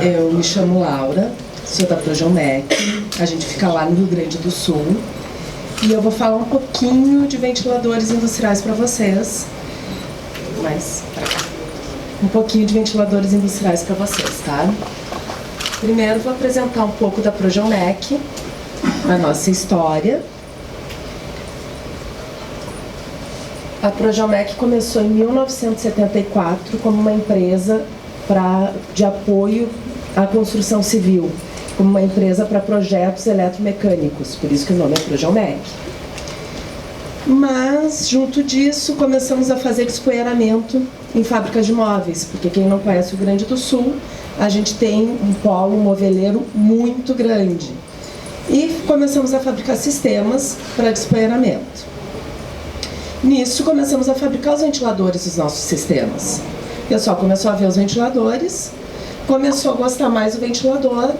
Eu me chamo Laura, sou da Progeomec, a gente fica lá no Rio Grande do Sul. E eu vou falar um pouquinho de ventiladores industriais para vocês. Um pouquinho de ventiladores industriais para vocês, tá? Primeiro vou apresentar um pouco da Progeomec, a nossa história. A Progeomec começou em 1974 como uma empresa de apoio à construção civil, como uma empresa para projetos eletromecânicos, por isso que o nome é Progeomec. Mas, junto disso, começamos a fazer despoeiramento em fábricas de móveis, porque quem não conhece o Rio Grande do Sul, a gente tem um polo moveleiro muito grande. E começamos a fabricar sistemas para despoeiramento. Nisso, começamos a fabricar os ventiladores dos nossos sistemas. O pessoal começou a ver os ventiladores, começou a gostar mais do ventilador,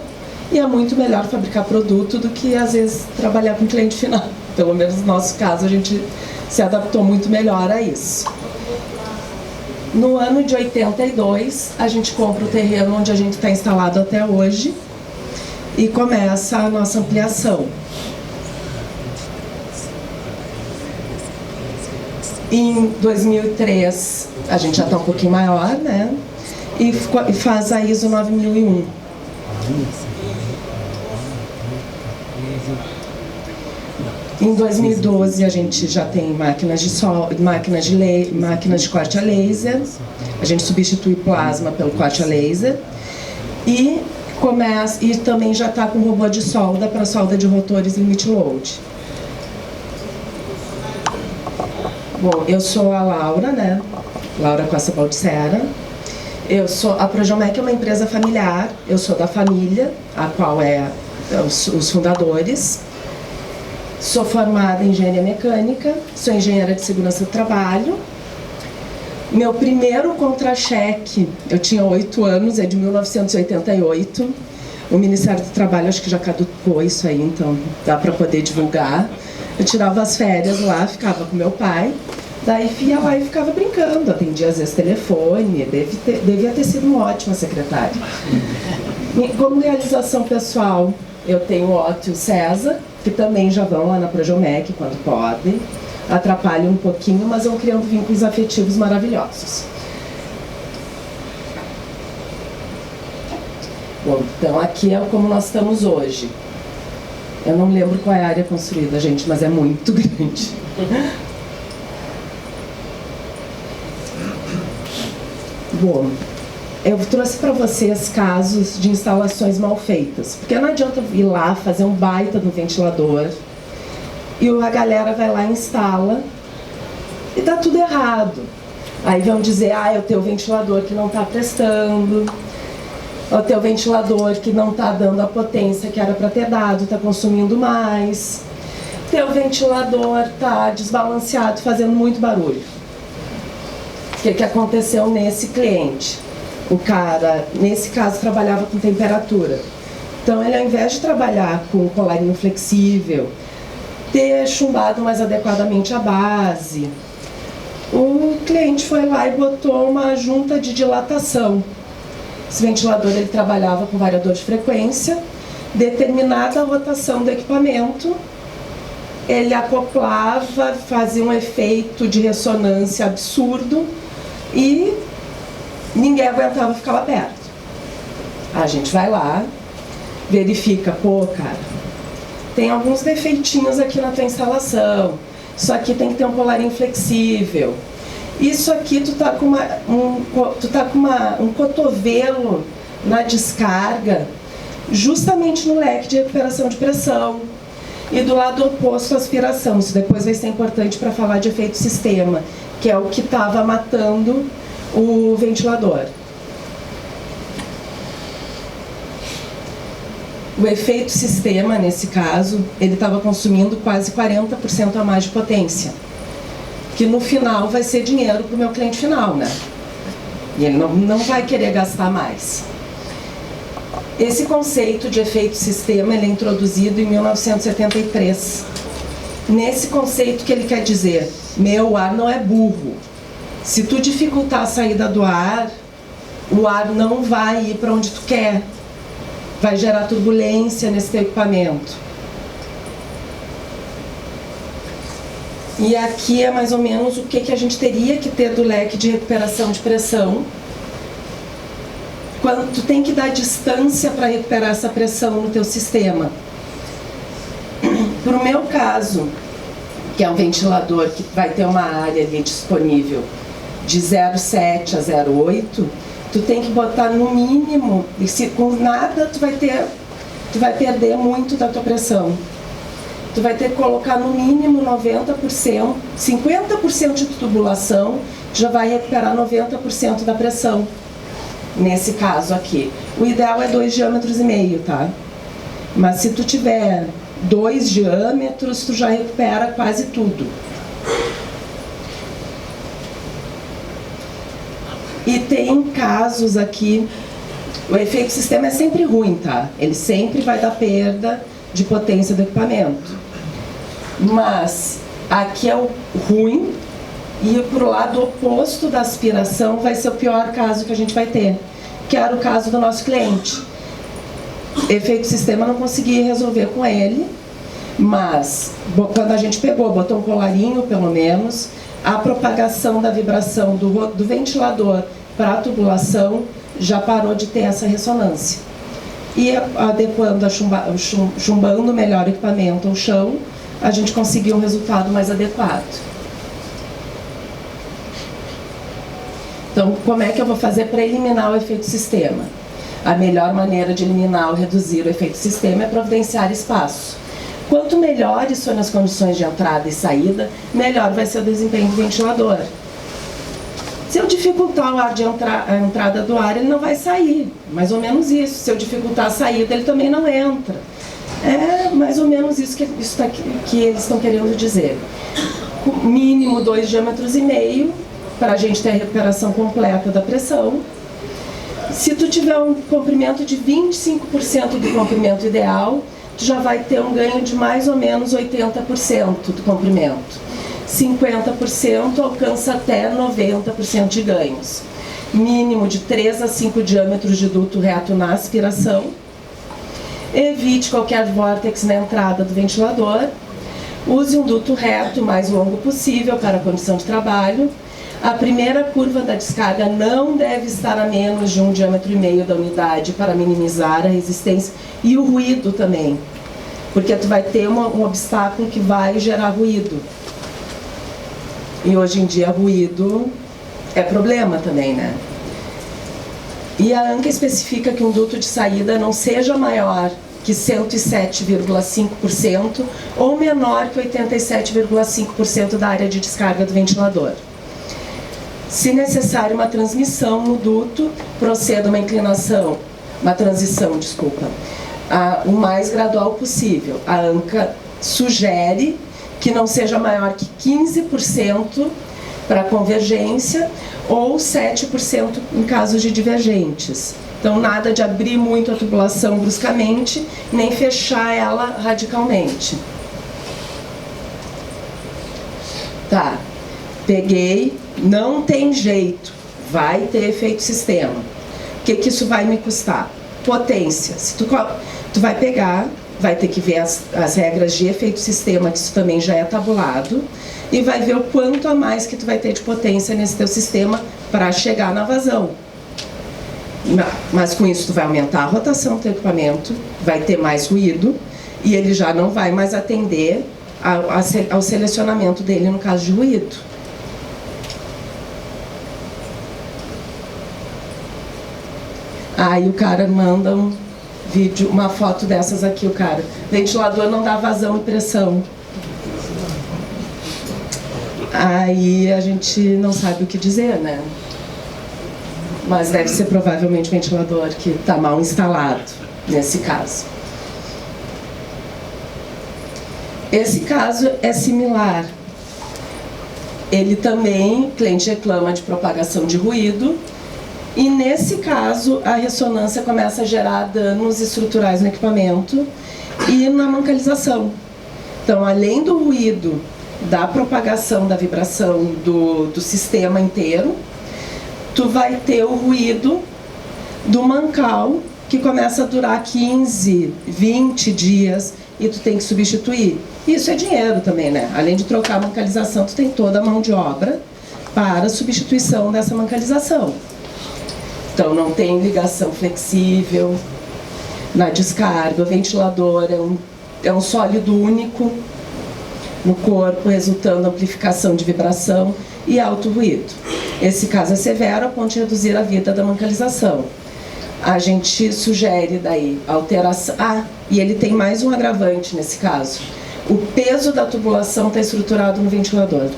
e é muito melhor fabricar produto do que, às vezes, trabalhar com cliente final. Pelo menos no nosso caso, a gente se adaptou muito melhor a isso. No ano de 82, a gente compra o terreno onde a gente está instalado até hoje e começa a nossa ampliação. Em 2003, a gente já está um pouquinho maior, né? E faz a ISO 9001. Em 2012 a gente já tem máquinas de corte a laser. A gente substitui plasma pelo corte a laser e também já está com robô de solda para solda de rotores limit load. Bom, eu sou a Laura, né? Laura Costa Baldissera. A Progeomec é uma empresa familiar. Eu sou da família, a qual os fundadores. Sou formada em engenharia mecânica, sou engenheira de segurança do trabalho. Meu primeiro contra-cheque, eu tinha 8 anos, é de 1988. O Ministério do Trabalho acho que já caducou isso aí, então dá para poder divulgar. Eu tirava as férias lá, ficava com meu pai, daí ia lá e ficava brincando, atendia às vezes telefone, devia ter sido uma ótima secretária. Como realização pessoal, eu tenho o Otto e o César, que também já vão lá na Progeomec quando podem, atrapalham um pouquinho, mas vão criando vínculos afetivos maravilhosos. Bom, então aqui é como nós estamos hoje. Eu não lembro qual é a área construída, gente, mas é muito grande. Bom, eu trouxe para vocês casos de instalações mal feitas, porque não adianta ir lá fazer um baita no ventilador e a galera vai lá e instala e dá tudo errado. Aí vão dizer, é o teu ventilador que não está prestando, o teu ventilador que não está dando a potência que era para ter dado, está consumindo mais, teu ventilador está desbalanceado, fazendo muito barulho. O que aconteceu nesse cliente? O cara, nesse caso, trabalhava com temperatura. Então, ele, ao invés de trabalhar com colarinho flexível, ter chumbado mais adequadamente a base, o cliente foi lá e botou uma junta de dilatação. Esse ventilador ele trabalhava com variador de frequência, determinada a rotação do equipamento, ele acoplava, fazia um efeito de ressonância absurdo e ninguém aguentava ficar lá perto. A gente vai lá, verifica, cara, tem alguns defeitinhos aqui na tua instalação, isso aqui tem que ter um colarinho flexível, isso aqui tu tá com um cotovelo na descarga, justamente no leque de recuperação de pressão, e do lado oposto aspiração. Isso depois vai ser importante para falar de efeito sistema, que é o que estava matando o ventilador. O efeito sistema, nesse caso, ele estava consumindo quase 40% a mais de potência, que no final vai ser dinheiro para o meu cliente final, né? E ele não vai querer gastar mais. Esse conceito de efeito sistema ele é introduzido em 1973. Nesse conceito que ele quer dizer, o ar não é burro. Se tu dificultar a saída do ar, o ar não vai ir para onde tu quer, vai gerar turbulência nesse teu equipamento. E aqui é mais ou menos o que a gente teria que ter do leque de recuperação de pressão. Quando tu tem que dar distância para recuperar essa pressão no teu sistema. Para o meu caso, que é um ventilador que vai ter uma área ali disponível de 0,7 a 0,8, tu tem que botar no mínimo, e se com nada tu vai perder muito da tua pressão. Tu vai ter que colocar no mínimo 90%, 50% de tubulação, já vai recuperar 90% da pressão. Nesse caso aqui. O ideal é 2,5 diâmetros, tá? Mas se tu tiver 2 diâmetros, tu já recupera quase tudo. E tem casos aqui, o efeito sistema é sempre ruim, tá? Ele sempre vai dar perda de potência do equipamento. Mas aqui é o ruim, e pro lado oposto da aspiração vai ser o pior caso que a gente vai ter, que era o caso do nosso cliente. Efeito sistema não consegui resolver com ele, mas quando a gente pegou, botou um colarinho pelo menos, a propagação da vibração do ventilador para a tubulação já parou de ter essa ressonância. E adequando, chumbando melhor o equipamento ao chão, a gente conseguiu um resultado mais adequado. Então, como é que eu vou fazer para eliminar o efeito sistema? A melhor maneira de eliminar ou reduzir o efeito sistema é providenciar espaço. Quanto melhores forem as condições de entrada e saída, melhor vai ser o desempenho do ventilador. Se eu dificultar a entrada do ar, ele não vai sair. Mais ou menos isso. Se eu dificultar a saída, ele também não entra. É mais ou menos isso que eles estão querendo dizer. Mínimo 2,5 diâmetros, para a gente ter a recuperação completa da pressão. Se tu tiver um comprimento de 25% do comprimento ideal, tu já vai ter um ganho de mais ou menos 80% do comprimento. 50% alcança até 90% de ganhos. Mínimo de 3 a 5 diâmetros de duto reto na aspiração. Evite qualquer vórtex na entrada do ventilador. Use um duto reto o mais longo possível para a condição de trabalho. A primeira curva da descarga não deve estar a menos de 1,5 diâmetro da unidade para minimizar a resistência e o ruído também, porque tu vai ter um obstáculo que vai gerar ruído. E hoje em dia ruído é problema também, né? E a ANCA especifica que um duto de saída não seja maior que 107,5% ou menor que 87,5% da área de descarga do ventilador. Se necessário uma transmissão no duto, proceda uma transição, o mais gradual possível. A ANCA sugere que não seja maior que 15% para convergência ou 7% em casos de divergentes. Então, nada de abrir muito a tubulação bruscamente, nem fechar ela radicalmente. Tá, peguei, não tem jeito, vai ter efeito sistema. O que isso vai me custar? Potência. Se tu vai pegar, vai ter que ver as regras de efeito sistema, que isso também já é tabulado, e vai ver o quanto a mais que tu vai ter de potência nesse teu sistema para chegar na vazão. Mas com isso tu vai aumentar a rotação do teu equipamento, vai ter mais ruído, e ele já não vai mais atender ao selecionamento dele no caso de ruído. Aí o cara manda um vídeo, uma foto dessas aqui, o cara. Ventilador não dá vazão e pressão. Aí a gente não sabe o que dizer, né? Mas deve ser provavelmente o ventilador que está mal instalado, nesse caso. Esse caso é similar. Ele também, o cliente reclama de propagação de ruído, e nesse caso a ressonância começa a gerar danos estruturais no equipamento e na mancalização. Então, além do ruído, da propagação da vibração do sistema inteiro, tu vai ter o ruído do mancal, que começa a durar 15, 20 dias e tu tem que substituir. Isso é dinheiro também, né? Além de trocar a mancalização, tu tem toda a mão de obra para a substituição dessa mancalização. Então não tem ligação flexível na descarga, o ventilador é um sólido único no corpo, resultando em amplificação de vibração e alto ruído. Esse caso é severo a ponto de reduzir a vida da mancalização. A gente sugere daí alteração. E ele tem mais um agravante nesse caso. O peso da tubulação está estruturado no ventilador.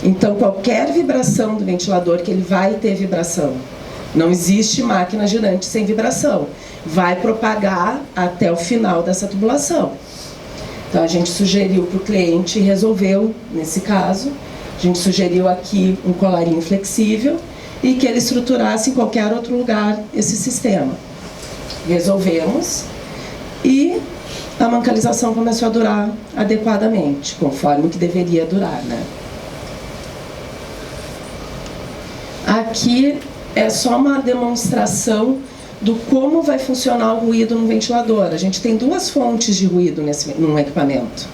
Então qualquer vibração do ventilador, que ele vai ter vibração. Não existe máquina girante sem vibração. Vai propagar até o final dessa tubulação. Então a gente sugeriu para o cliente e resolveu, nesse caso, a gente sugeriu aqui um colarinho flexível e que ele estruturasse em qualquer outro lugar esse sistema. Resolvemos e a mancalização começou a durar adequadamente, conforme o que deveria durar, né? Aqui é só uma demonstração do como vai funcionar o ruído no ventilador. A gente tem duas fontes de ruído num equipamento.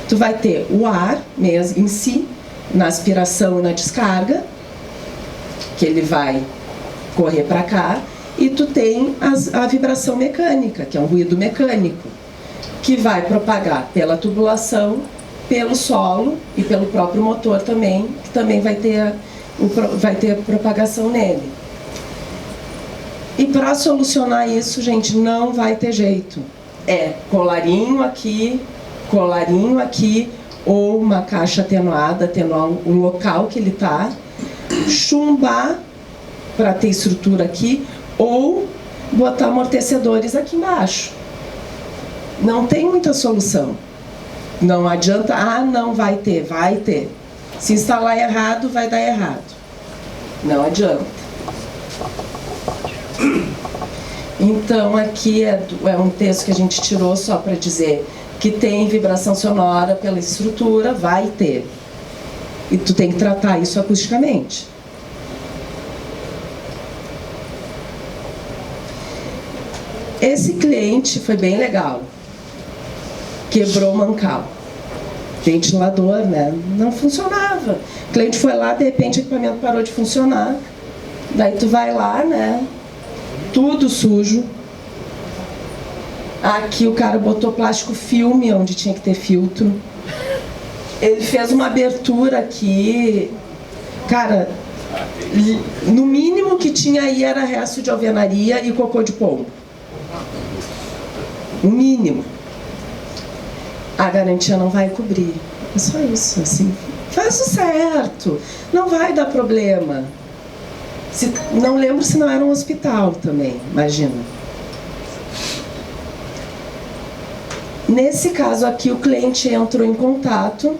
Tu vai ter o ar mesmo em si, na aspiração e na descarga, que ele vai correr para cá, e tu tem a vibração mecânica, que é um ruído mecânico, que vai propagar pela tubulação, pelo solo e pelo próprio motor também, que também vai ter propagação nele. E para solucionar isso, gente, não vai ter jeito. É colarinho aqui, ou uma caixa atenuada, atenuar o local que ele está, chumbar para ter estrutura aqui, ou botar amortecedores aqui embaixo. Não tem muita solução. Não adianta, não vai ter, vai ter. Se instalar errado, vai dar errado. Não adianta. Então aqui é um texto que a gente tirou só para dizer que tem vibração sonora pela estrutura, vai ter. E tu tem que tratar isso acusticamente. Esse cliente foi bem legal. Quebrou o mancal. Ventilador, né? Não funcionava. O cliente foi lá, de repente o equipamento parou de funcionar. Daí tu vai lá, né? Tudo sujo. Aqui o cara botou plástico filme onde tinha que ter filtro. Ele fez uma abertura aqui. Cara, no mínimo que tinha aí era resto de alvenaria e cocô de pombo. O mínimo. A garantia não vai cobrir. É só isso, assim. Faz o certo. Não vai dar problema. Não lembro se não era um hospital também, imagina. Nesse caso aqui, o cliente entrou em contato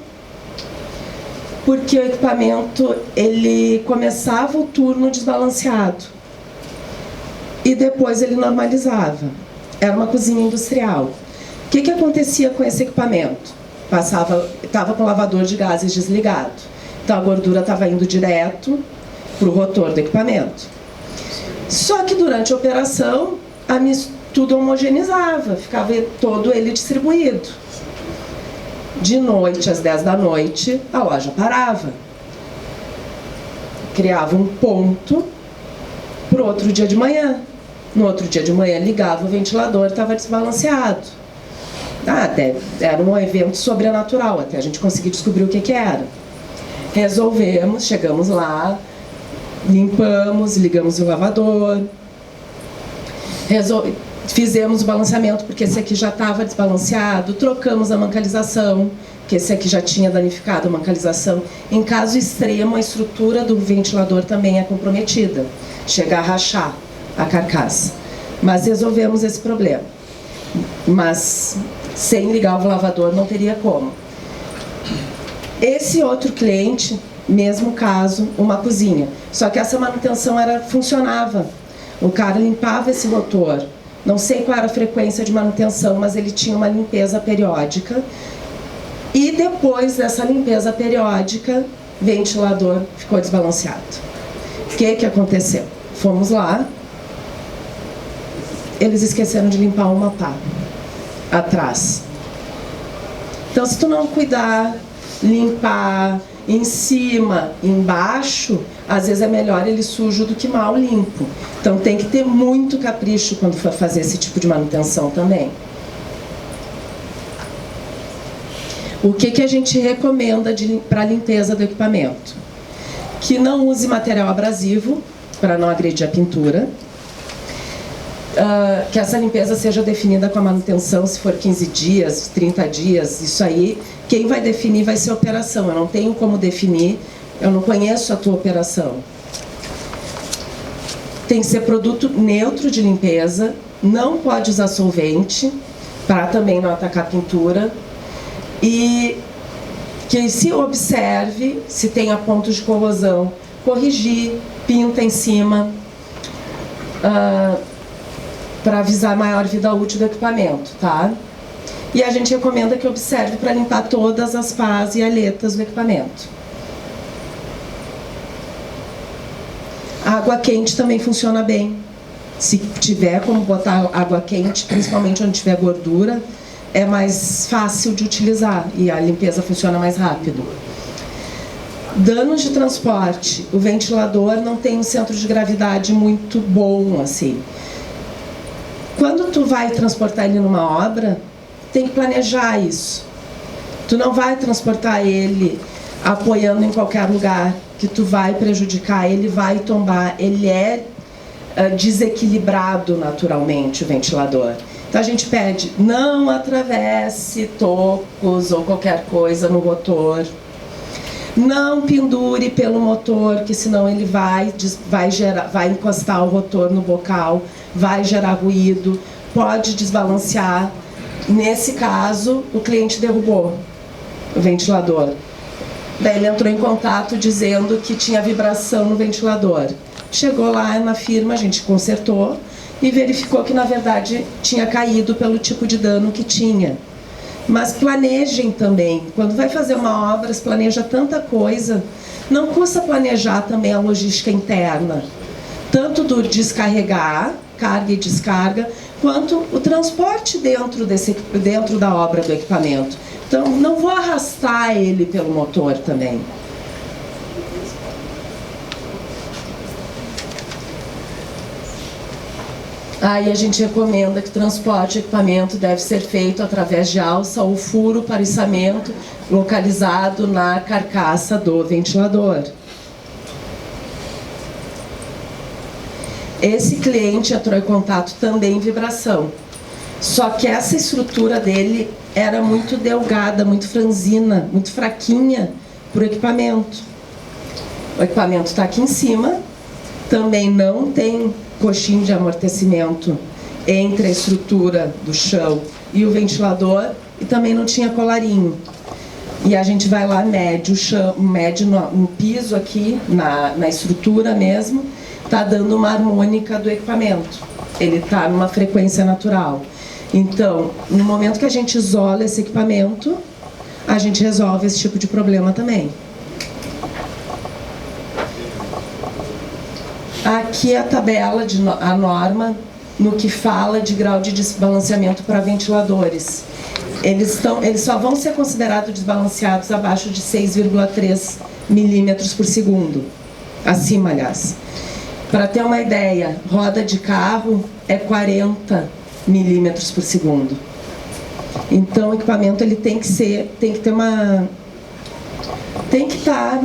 porque o equipamento, ele começava o turno desbalanceado e depois ele normalizava. Era uma cozinha industrial. O que acontecia com esse equipamento? Estava com o lavador de gases desligado. Então a gordura estava indo direto para o rotor do equipamento. Só que durante a operação, tudo homogeneizava, ficava todo ele distribuído. De noite, às 10 da noite, a loja parava. Criava um ponto para o outro dia de manhã. No outro dia de manhã, ligava o ventilador, estava desbalanceado. Até era um evento sobrenatural, até a gente conseguir descobrir o que era. Resolvemos, chegamos lá, limpamos, ligamos o lavador, fizemos o balanceamento porque esse aqui já estava desbalanceado, trocamos a mancalização, porque esse aqui já tinha danificado a mancalização. Em caso extremo, a estrutura do ventilador também é comprometida, chega a rachar a carcaça. Mas resolvemos esse problema. Mas sem ligar o lavador não teria como. Esse outro cliente, mesmo caso, uma cozinha. Só que essa manutenção funcionava. O cara limpava esse rotor. Não sei qual era a frequência de manutenção, mas ele tinha uma limpeza periódica. E depois dessa limpeza periódica, o ventilador ficou desbalanceado. O que aconteceu? Fomos lá, eles esqueceram de limpar uma pá atrás. Então, se tu não cuidar, limpar em cima, embaixo, às vezes é melhor ele sujo do que mal limpo. Então, tem que ter muito capricho quando for fazer esse tipo de manutenção também. O que a gente recomenda para a limpeza do equipamento? Que não use material abrasivo, para não agredir a pintura. Que essa limpeza seja definida com a manutenção, se for 15 dias, 30 dias, isso aí, quem vai definir vai ser a operação. Eu não tenho como definir, eu não conheço a tua operação. Tem que ser produto neutro de limpeza, não pode usar solvente, para também não atacar a pintura. E que se observe se tem pontos de corrosão, corrigir, pinta em cima, para avisar a maior vida útil do equipamento, tá? E a gente recomenda que observe para limpar todas as pás e aletas do equipamento. A água quente também funciona bem. Se tiver como botar água quente, principalmente onde tiver gordura, é mais fácil de utilizar e a limpeza funciona mais rápido. Danos de transporte. O ventilador não tem um centro de gravidade muito bom, assim. Quando tu vai transportar ele numa obra, tem que planejar isso. Tu não vai transportar ele apoiando em qualquer lugar, que tu vai prejudicar, ele vai tombar, ele é desequilibrado naturalmente, o ventilador. Então a gente pede, não atravesse tocos ou qualquer coisa no rotor. Não pendure pelo motor, que senão ele vai encostar o rotor no bocal, vai gerar ruído, pode desbalancear. Nesse caso, o cliente derrubou o ventilador. Daí ele entrou em contato dizendo que tinha vibração no ventilador. Chegou lá na firma, a gente consertou e verificou que, na verdade, tinha caído pelo tipo de dano que tinha. Mas planejem também. Quando vai fazer uma obra, se planeja tanta coisa. Não custa planejar também a logística interna. Tanto do descarregar, carga e descarga, quanto o transporte dentro da obra do equipamento. Então, não vou arrastar ele pelo motor também. Aí a gente recomenda que o transporte de equipamento deve ser feito através de alça ou furo para içamento localizado na carcaça do ventilador. Esse cliente entrou em contato também em vibração. Só que essa estrutura dele era muito delgada, muito franzina, muito fraquinha para o equipamento. O equipamento está aqui em cima, também não tem coxinho de amortecimento entre a estrutura do chão e o ventilador, e também não tinha colarinho. E a gente vai lá, mede o chão, mede no piso aqui, na estrutura mesmo, está dando uma harmônica do equipamento. Ele está numa frequência natural. Então, no momento que a gente isola esse equipamento, a gente resolve esse tipo de problema também. Aqui é a tabela, a norma, no que fala de grau de desbalanceamento para ventiladores. Eles só vão ser considerados desbalanceados abaixo de 6,3 milímetros por segundo. Acima, aliás. Para ter uma ideia, roda de carro é 40 milímetros por segundo. Então o equipamento ele tem que ter uma... Tem que estar...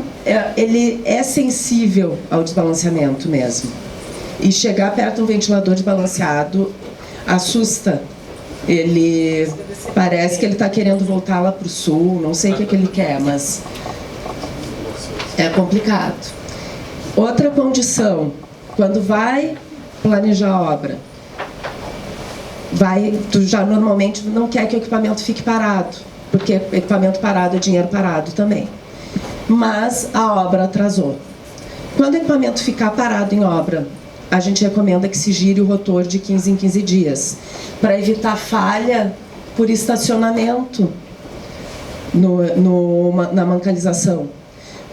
ele é sensível ao desbalanceamento mesmo. E chegar perto de um ventilador desbalanceado assusta. Ele parece que ele está querendo voltar lá para o sul, não sei o que ele quer, mas é complicado. Outra condição, quando vai planejar a obra, tu já normalmente não quer que o equipamento fique parado, porque equipamento parado é dinheiro parado também. Mas a obra atrasou. Quando o equipamento ficar parado em obra, a gente recomenda que se gire o rotor de 15 em 15 dias, para evitar falha por estacionamento na mancalização.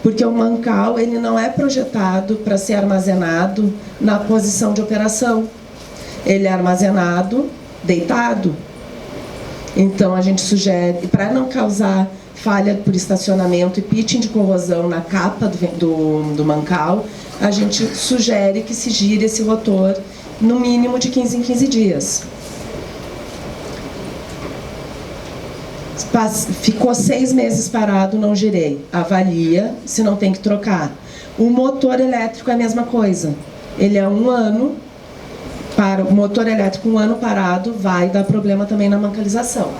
Porque o mancal ele não é projetado para ser armazenado na posição de operação. ele é armazenado deitado. Então a gente sugere, para não causar falha por estacionamento e pitching de corrosão na capa do mancal, a gente sugere que se gire esse rotor no mínimo de 15 em 15 dias. Ficou 6 meses parado, não girei. Avalia se não tem que trocar. O motor elétrico é a mesma coisa. Ele é 1 ano, para o motor elétrico 1 ano parado, vai dar problema também na mancalização.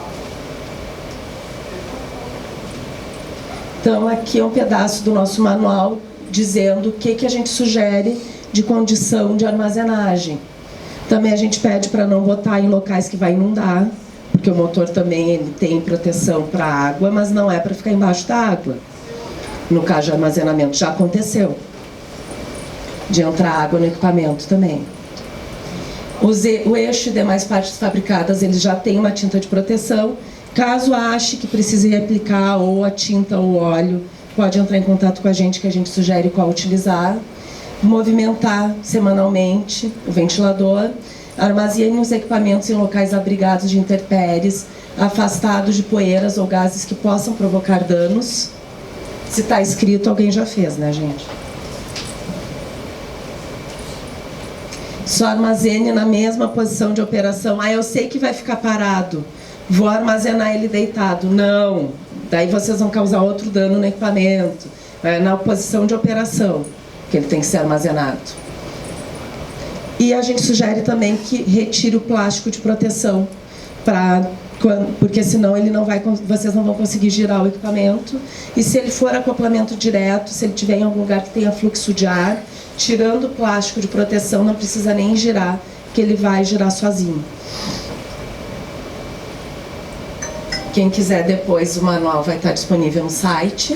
Então aqui é um pedaço do nosso manual dizendo o que a gente sugere de condição de armazenagem. Também a gente pede para não botar em locais que vai inundar, porque o motor também ele tem proteção para água, mas não é para ficar embaixo da água. No caso de armazenamento já aconteceu, de entrar água no equipamento também. O eixo e demais partes fabricadas, eles já têm uma tinta de proteção. Caso ache que precise reaplicar ou a tinta ou o óleo, pode entrar em contato com a gente, que a gente sugere qual utilizar. Movimentar semanalmente o ventilador. Armazene os equipamentos em locais abrigados de intempéries, afastados de poeiras ou gases que possam provocar danos. Se está escrito, alguém já fez, né, gente? Só armazene na mesma posição de operação. Ah, eu sei que vai ficar parado, vou armazenar ele deitado. Não, daí vocês vão causar outro dano no equipamento. É na posição de operação que ele tem que ser armazenado. E a gente sugere também que retire o plástico de proteção, porque senão ele não vai, vocês não vão conseguir girar o equipamento. E se ele for acoplamento direto, se ele estiver em algum lugar que tenha fluxo de ar, tirando o plástico de proteção, não precisa nem girar, que ele vai girar sozinho. Quem quiser depois, o manual vai estar disponível no site.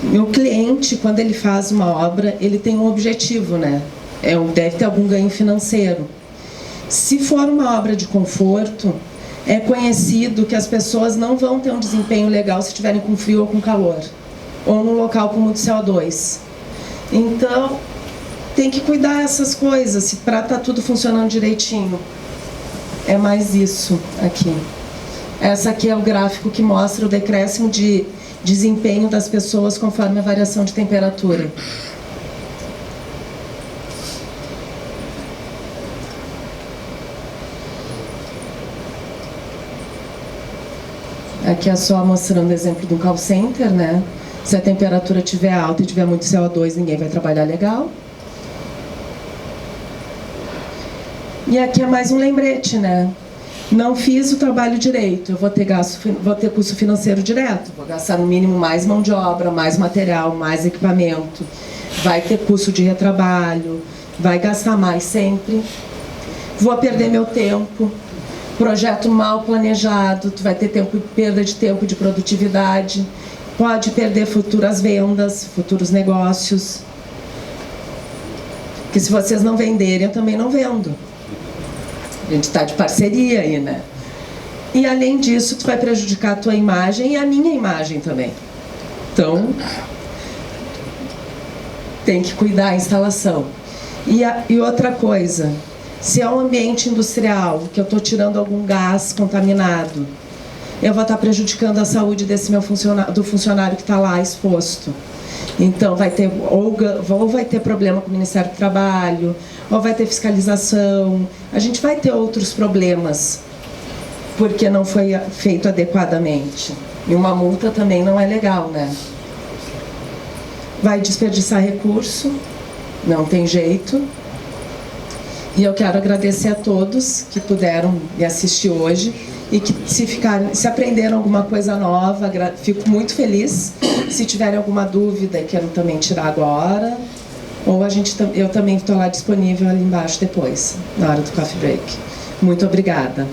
O cliente, quando ele faz uma obra, ele tem um objetivo, né? Deve ter algum ganho financeiro. Se for uma obra de conforto, é conhecido que as pessoas não vão ter um desempenho legal se estiverem com frio ou com calor, ou num local com muito CO2. Então, tem que cuidar dessas coisas, para estar tudo funcionando direitinho. É mais isso aqui. Essa aqui é o gráfico que mostra o decréscimo de desempenho das pessoas conforme a variação de temperatura. Aqui é só mostrando o exemplo de um call center, né? Se a temperatura estiver alta e tiver muito CO2, ninguém vai trabalhar legal. E aqui é mais um lembrete, né? Não fiz o trabalho direito, eu vou ter custo financeiro direto, vou gastar no mínimo mais mão de obra, mais material, mais equipamento, vai ter custo de retrabalho, vai gastar mais sempre, vou perder meu tempo, projeto mal planejado, tu vai ter perda de tempo de produtividade, pode perder futuras vendas, futuros negócios, porque se vocês não venderem, eu também não vendo. A gente está de parceria aí, né? E além disso, tu vai prejudicar a tua imagem e a minha imagem também. Então, tem que cuidar da instalação. E outra coisa, se é um ambiente industrial, que eu estou tirando algum gás contaminado, eu vou estar prejudicando a saúde desse do funcionário que está lá exposto. Então, ou vai ter problema com o Ministério do Trabalho, ou vai ter fiscalização. A gente vai ter outros problemas, porque não foi feito adequadamente. E uma multa também não é legal, né? Vai desperdiçar recurso, não tem jeito. E eu quero agradecer a todos que puderam me assistir hoje e que se aprenderam alguma coisa nova, fico muito feliz. Se tiverem alguma dúvida, quero também tirar agora, ou eu também estou lá disponível ali embaixo depois, na hora do coffee break. Muito obrigada.